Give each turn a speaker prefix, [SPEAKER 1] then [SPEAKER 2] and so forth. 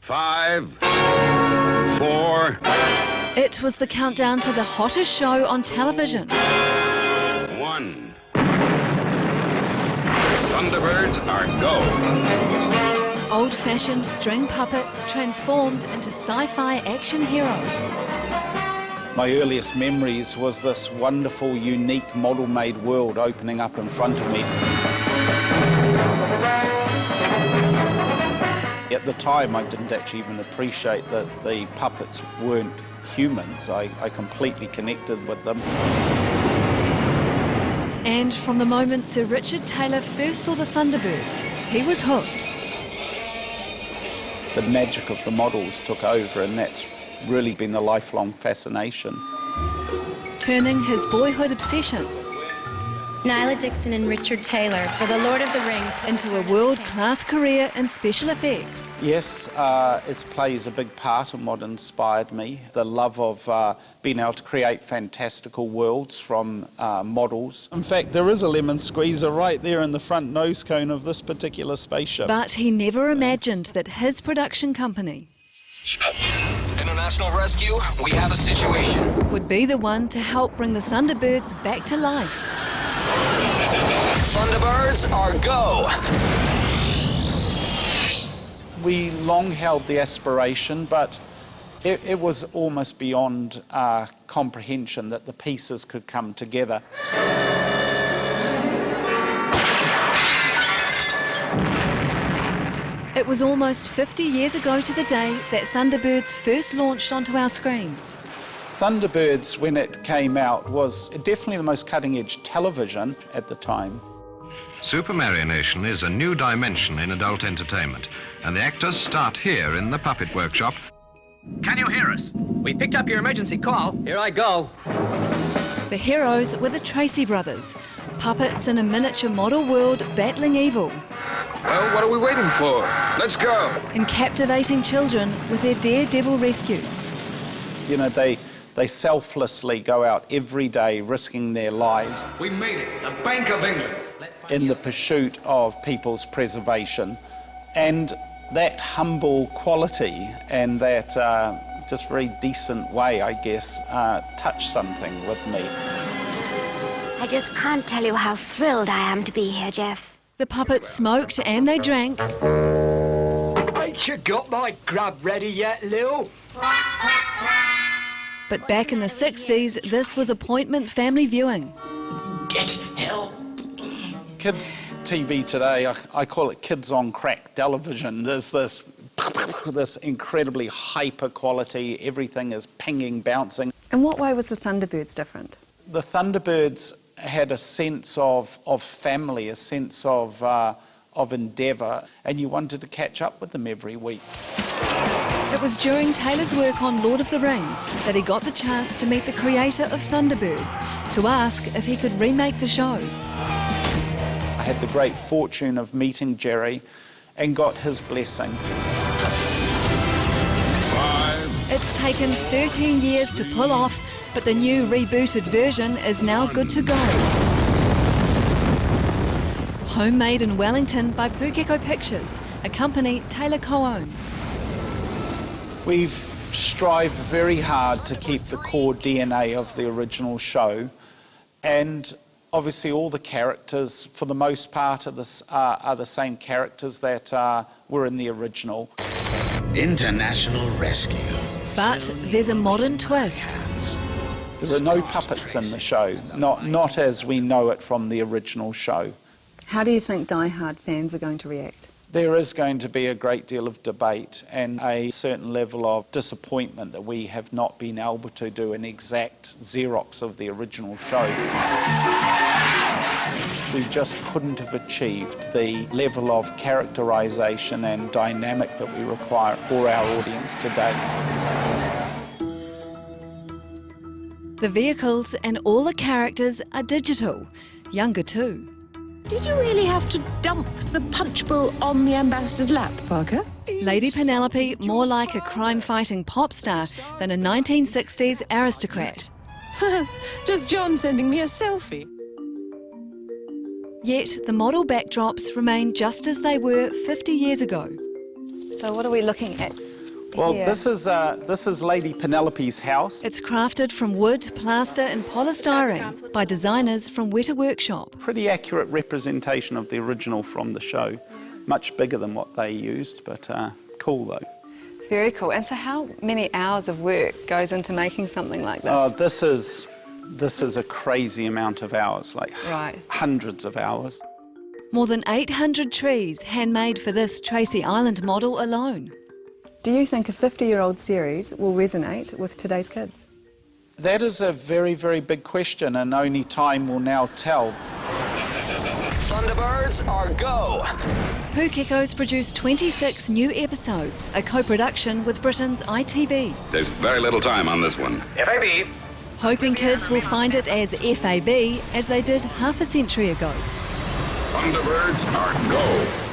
[SPEAKER 1] 5, 4.
[SPEAKER 2] It was the countdown to the hottest show on television.
[SPEAKER 1] 1. Thunderbirds Are Go.
[SPEAKER 2] Old-fashioned string puppets transformed into sci-fi action heroes.
[SPEAKER 3] My earliest memories was this wonderful, unique, model-made world opening up in front of me. At the time, I didn't actually even appreciate that the puppets weren't humans. I completely connected with them.
[SPEAKER 2] And from the moment Sir Richard Taylor first saw the Thunderbirds, he was hooked.
[SPEAKER 3] The magic of the models took over, and that's really been the lifelong fascination.
[SPEAKER 2] Turning his boyhood obsession
[SPEAKER 4] Nyla Dixon and Richard Taylor for The Lord of the Rings
[SPEAKER 2] into a world-class career in special effects.
[SPEAKER 3] Yes, it plays a big part in what inspired me. The love of being able to create fantastical worlds from models. In fact, there is a lemon squeezer right there in the front nose cone of this particular spaceship.
[SPEAKER 2] But he never imagined that his production company
[SPEAKER 5] International Rescue, we have a situation.
[SPEAKER 2] would be the one to help bring the Thunderbirds back to life.
[SPEAKER 5] Thunderbirds Are Go.
[SPEAKER 3] We long held the aspiration, but it was almost beyond comprehension that the pieces could come together.
[SPEAKER 2] It was almost 50 years ago to the day that Thunderbirds first launched onto our screens.
[SPEAKER 3] Thunderbirds, when it came out, was definitely the most cutting-edge television at the time.
[SPEAKER 6] Super Marionation is a new dimension in adult entertainment, and the actors start here in the puppet workshop.
[SPEAKER 7] Can you hear us? We picked up your emergency call. Here I go.
[SPEAKER 2] The heroes were the Tracy brothers, puppets in a miniature model world battling evil,
[SPEAKER 1] Well, what are we waiting for? Let's go.
[SPEAKER 2] and captivating children with their daredevil rescues.
[SPEAKER 3] You know, they selflessly go out every day risking their lives
[SPEAKER 1] We made it. The Bank of England.
[SPEAKER 3] in the pursuit of people's preservation. And that humble quality and that just very decent way, I guess, touched something with me.
[SPEAKER 8] I just can't tell you how thrilled I am to be here, Jeff.
[SPEAKER 2] The puppets smoked and they drank,
[SPEAKER 7] Ain't you got my grub ready yet, Lil?
[SPEAKER 2] but back in the 60s, this was appointment family viewing.
[SPEAKER 7] Get help.
[SPEAKER 3] Kids TV today, I call it kids on crack television. There's this incredibly hyper quality, everything is pinging, bouncing.
[SPEAKER 2] In what way was the Thunderbirds different?
[SPEAKER 3] The Thunderbirds had a sense of family, a sense of endeavour, and you wanted to catch up with them every week.
[SPEAKER 2] It was during Taylor's work on Lord of the Rings that he got the chance to meet the creator of Thunderbirds to ask if he could remake the show.
[SPEAKER 3] I had the great fortune of meeting Gerry and got his blessing.
[SPEAKER 1] 5.
[SPEAKER 2] It's taken 13 years to pull off, but the new rebooted version is now good to go. Homemade in Wellington by Pukeko Pictures, a company Taylor co-owns.
[SPEAKER 3] We've strived very hard to keep the core DNA of the original show, and obviously all the characters, for the most part, are the same characters that were in the original.
[SPEAKER 9] International Rescue.
[SPEAKER 2] But there's a modern twist.
[SPEAKER 3] There are no puppets in the show, not as we know it from the original show.
[SPEAKER 2] How do you think die-hard fans are going to react?
[SPEAKER 3] There is going to be a great deal of debate and a certain level of disappointment that we have not been able to do an exact Xerox of the original show. We just couldn't have achieved the level of characterisation and dynamic that we require for our audience today.
[SPEAKER 2] The vehicles and all the characters are digital, younger too.
[SPEAKER 10] Did you really have to dump the punch bowl on the ambassador's lap, Parker?
[SPEAKER 2] Lady Penelope more like a crime-fighting pop star than a 1960s aristocrat.
[SPEAKER 10] Just John sending me a selfie.
[SPEAKER 2] Yet the model backdrops remain just as they were 50 years ago. So what are we looking at?
[SPEAKER 3] Well,
[SPEAKER 10] here?
[SPEAKER 3] this is Lady Penelope's house.
[SPEAKER 2] It's crafted from wood, plaster and polystyrene by designers from Weta Workshop.
[SPEAKER 3] Pretty accurate representation of the original from the show. Much bigger than what they used, but cool though.
[SPEAKER 11] Very cool. And so how many hours of work goes into making something like this?
[SPEAKER 3] Oh, this is a crazy amount of hours, like
[SPEAKER 11] Right.
[SPEAKER 3] hundreds of hours.
[SPEAKER 2] More than 800 trees handmade for this Tracy Island model alone.
[SPEAKER 11] Do you think a 50-year-old series will resonate with today's kids?
[SPEAKER 3] That is a very, very big question, and only time will now tell.
[SPEAKER 5] Thunderbirds Are Go.
[SPEAKER 2] Pukeko's produced 26 new episodes, a co-production with Britain's ITV.
[SPEAKER 1] There's very little time on this one. FAB.
[SPEAKER 2] Hoping kids will find it as FAB as they did half a century ago.
[SPEAKER 1] Thunderbirds Are Go.